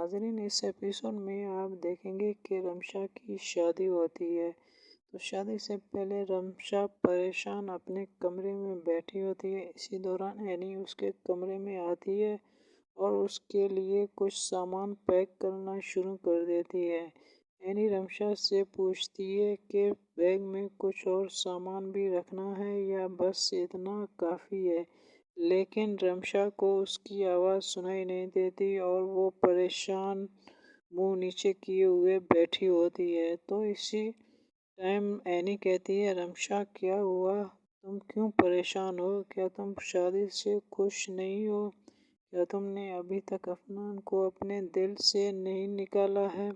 ناظرین، اس ایپیسوڈ میں آپ دیکھیں گے کہ رمشا کی شادی ہوتی ہے۔ تو شادی سے پہلے رمشا پریشان اپنے کمرے میں بیٹھی ہوتی ہے۔ اسی دوران اینی اس کے کمرے میں آتی ہے اور اس کے لیے کچھ سامان پیک کرنا شروع کر دیتی ہے۔ اینی رمشا سے پوچھتی ہے کہ بیگ میں کچھ اور سامان بھی رکھنا ہے یا بس اتنا کافی ہے، لیکن رمشا کو اس کی آواز سنائی نہیں دیتی اور وہ پریشان منہ نیچے کیے ہوئے بیٹھی ہوتی ہے۔ تو اسی ٹائم اینی کہتی ہے، رمشا کیا ہوا؟ تم کیوں پریشان ہو؟ کیا تم شادی سے خوش نہیں ہو؟ کیا تم نے ابھی تک افنان کو اپنے دل سے نہیں نکالا ہے؟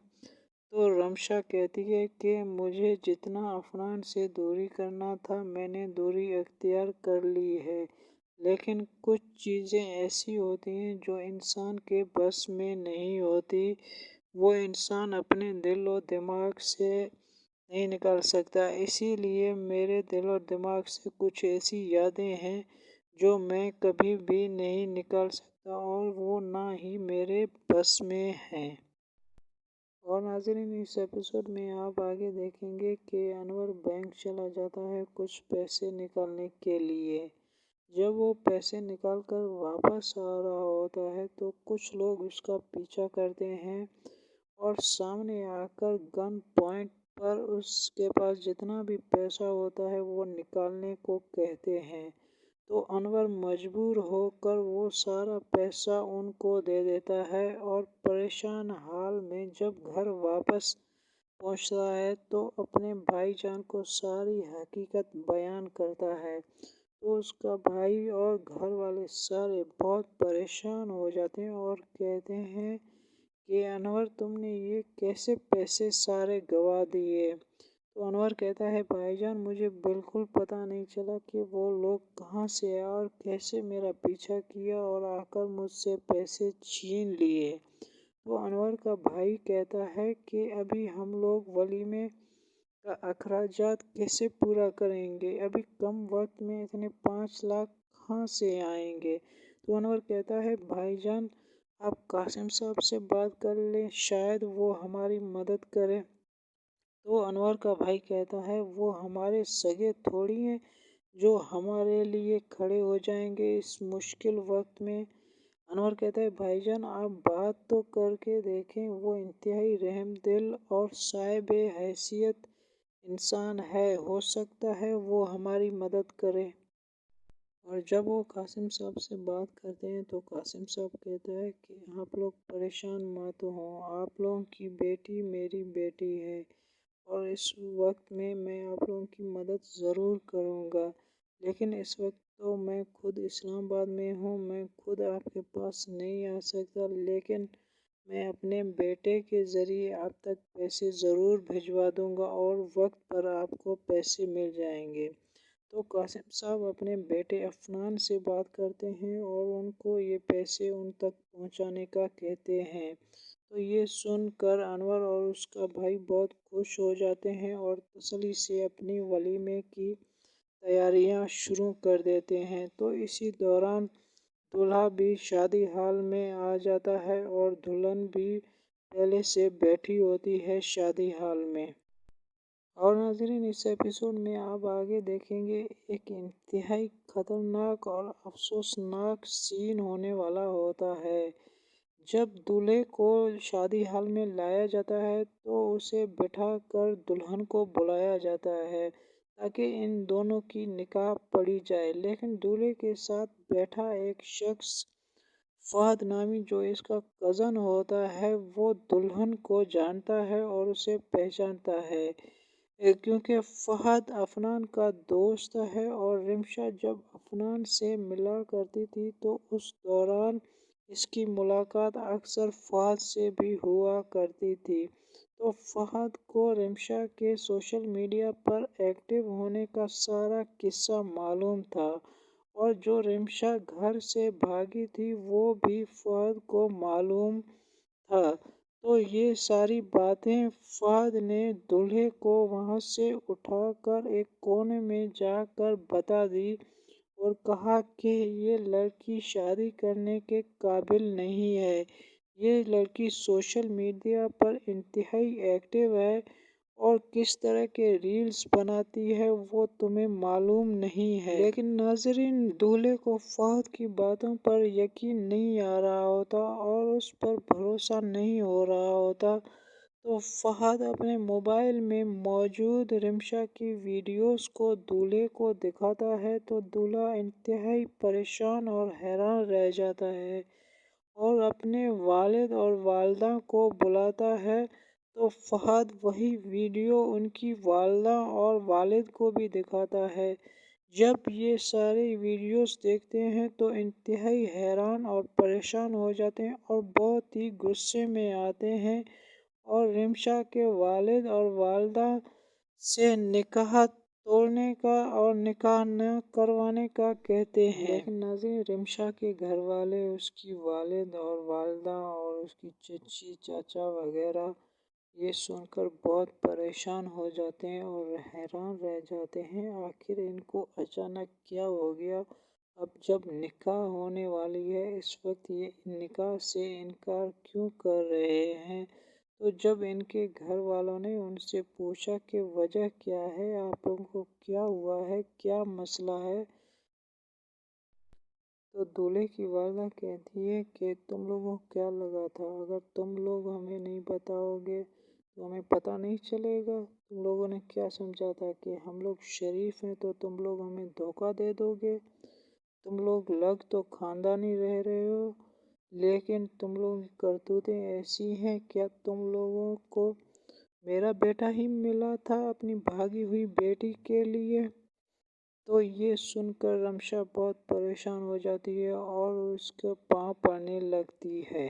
تو رمشا کہتی ہے کہ مجھے جتنا افنان سے دوری کرنا تھا میں نے دوری اختیار کر لی ہے، لیکن کچھ چیزیں ایسی ہوتی ہیں جو انسان کے بس میں نہیں ہوتی، وہ انسان اپنے دل و دماغ سے نہیں نکال سکتا۔ اسی لیے میرے دل اور دماغ سے کچھ ایسی یادیں ہیں جو میں کبھی بھی نہیں نکال سکتا اور وہ نہ ہی میرے بس میں ہیں۔ اور ناظرین، اس ایپیسوڈ میں آپ آگے دیکھیں گے کہ انور بینک چلا جاتا ہے کچھ پیسے نکالنے کے لیے۔ جب وہ پیسے نکال کر واپس آ رہا ہوتا ہے تو کچھ لوگ اس کا پیچھا کرتے ہیں اور سامنے آ کر گن پوائنٹ پر اس کے پاس جتنا بھی پیسہ ہوتا ہے وہ نکالنے کو کہتے ہیں۔ تو انور مجبور ہو کر وہ سارا پیسہ ان کو دے دیتا ہے اور پریشان حال میں جب گھر واپس پہنچتا ہے تو اپنے بھائی جان کو ساری حقیقت بیان کرتا ہے۔ تو اس کا بھائی اور گھر والے سارے بہت پریشان ہو جاتے ہیں اور کہتے ہیں کہ انور، تم نے یہ کیسے پیسے سارے گنوا دیے؟ تو انور کہتا ہے، بھائی جان مجھے بالکل پتہ نہیں چلا کہ وہ لوگ کہاں سے آئے اور کیسے میرا پیچھا کیا اور آ کر مجھ سے پیسے چھین لیے۔ تو انور کا بھائی کہتا ہے کہ ابھی ہم لوگ ولیمے کا اخراجات کیسے پورا کریں گے؟ ابھی کم وقت میں اتنے 5 لاکھ کہاں سے آئیں گے؟ تو انور کہتا ہے، بھائی جان آپ قاسم صاحب سے بات کر لیں، شاید وہ ہماری مدد کریں۔ تو انور کا بھائی کہتا ہے، وہ ہمارے سگے تھوڑی ہیں جو ہمارے لیے کھڑے ہو جائیں گے اس مشکل وقت میں۔ انور کہتا ہے، بھائی جان آپ بات تو کر کے دیکھیں، وہ انتہائی رحم دل اور صاحب حیثیت انسان ہے، ہو سکتا ہے وہ ہماری مدد کرے۔ اور جب وہ قاسم صاحب سے بات کرتے ہیں تو قاسم صاحب کہتا ہے کہ آپ لوگ پریشان مت ہوں، آپ لوگوں کی بیٹی میری بیٹی ہے اور اس وقت میں آپ لوگوں کی مدد ضرور کروں گا، لیکن اس وقت تو میں خود اسلام آباد میں ہوں، میں خود آپ کے پاس نہیں آ سکتا، لیکن میں اپنے بیٹے کے ذریعے آپ تک پیسے ضرور بھجوا دوں گا اور وقت پر آپ کو پیسے مل جائیں گے۔ تو قاسم صاحب اپنے بیٹے افنان سے بات کرتے ہیں اور ان کو یہ پیسے ان تک پہنچانے کا کہتے ہیں۔ تو یہ سن کر انور اور اس کا بھائی بہت خوش ہو جاتے ہیں اور تسلی سے اپنی ولیمے کی تیاریاں شروع کر دیتے ہیں۔ تو اسی دوران دولہا بھی شادی ہال میں آ جاتا ہے اور دلہن بھی پہلے سے بیٹھی ہوتی ہے شادی ہال میں۔ اور ناظرین، اس ایپیسوڈ میں آپ آگے دیکھیں گے ایک انتہائی خطرناک اور افسوسناک سین ہونے والا ہوتا ہے۔ جب دولہے کو شادی ہال میں لایا جاتا ہے تو اسے بٹھا کر دلہن کو بلایا جاتا ہے تاکہ ان دونوں کی نکاح پڑھی جائے، لیکن دولہے کے ساتھ بیٹھا ایک شخص فہد نامی جو اس کا کزن ہوتا ہے وہ دلہن کو جانتا ہے اور اسے پہچانتا ہے، کیونکہ فہد افنان کا دوست ہے اور رمشا جب افنان سے ملا کرتی تھی تو اس دوران اس کی ملاقات اکثر فہد سے بھی ہوا کرتی تھی۔ تو فہد کو رمشا کے سوشل میڈیا پر ایکٹیو ہونے کا سارا قصہ معلوم تھا اور جو رمشا گھر سے بھاگی تھی وہ بھی فہد کو معلوم تھا۔ تو یہ ساری باتیں فہد نے دولہے کو وہاں سے اٹھا کر ایک کونے میں جا کر بتا دی اور کہا کہ یہ لڑکی شادی کرنے کے قابل نہیں ہے، یہ لڑکی سوشل میڈیا پر انتہائی ایکٹیو ہے اور کس طرح کے ریلز بناتی ہے وہ تمہیں معلوم نہیں ہے۔ لیکن ناظرین، دولہے کو فہد کی باتوں پر یقین نہیں آ رہا ہوتا اور اس پر بھروسہ نہیں ہو رہا ہوتا، تو فہد اپنے موبائل میں موجود رمشا کی ویڈیوز کو دولہے کو دکھاتا ہے تو دولہا انتہائی پریشان اور حیران رہ جاتا ہے اور اپنے والد اور والدہ کو بلاتا ہے تو فہد وہی ویڈیو ان کی والدہ اور والد کو بھی دکھاتا ہے۔ جب یہ ساری ویڈیوز دیکھتے ہیں تو انتہائی حیران اور پریشان ہو جاتے ہیں اور بہت ہی غصے میں آتے ہیں اور رمشا کے والد اور والدہ سے نکاح توڑنے کا اور نکاح نہ کروانے کا کہتے ہیں۔ لیکن ناظرین، رمشا کے گھر والے، اس کی والد اور والدہ اور اس کی چچی چاچا وغیرہ یہ سن کر بہت پریشان ہو جاتے ہیں اور حیران رہ جاتے ہیں آخر ان کو اچانک کیا ہو گیا۔ اب جب نکاح ہونے والی ہے اس وقت یہ نکاح سے انکار کیوں کر رہے ہیں؟ تو جب ان کے گھر والوں نے ان سے پوچھا کہ وجہ کیا ہے، آپ لوگوں کو کیا ہوا ہے، کیا مسئلہ ہے، تو دولہے کی والدہ کہتی ہے کہ تم لوگوں کو کیا لگا تھا اگر تم لوگ ہمیں نہیں بتاؤ گے تو ہمیں پتہ نہیں چلے گا؟ تم لوگوں نے کیا سمجھا تھا کہ ہم لوگ شریف ہیں تو تم لوگ ہمیں دھوکہ دے دو گے؟ تم لوگ لگ تو خاندانی رہ رہے ہو لیکن تم لوگوں کی کرتوتیں ایسی ہیں۔ کیا تم لوگوں کو میرا بیٹا ہی ملا تھا اپنی بھاگی ہوئی بیٹی کے لیے؟ تو یہ سن کر رمشا بہت پریشان ہو جاتی ہے اور اس کے پاؤں پڑنے لگتی ہے۔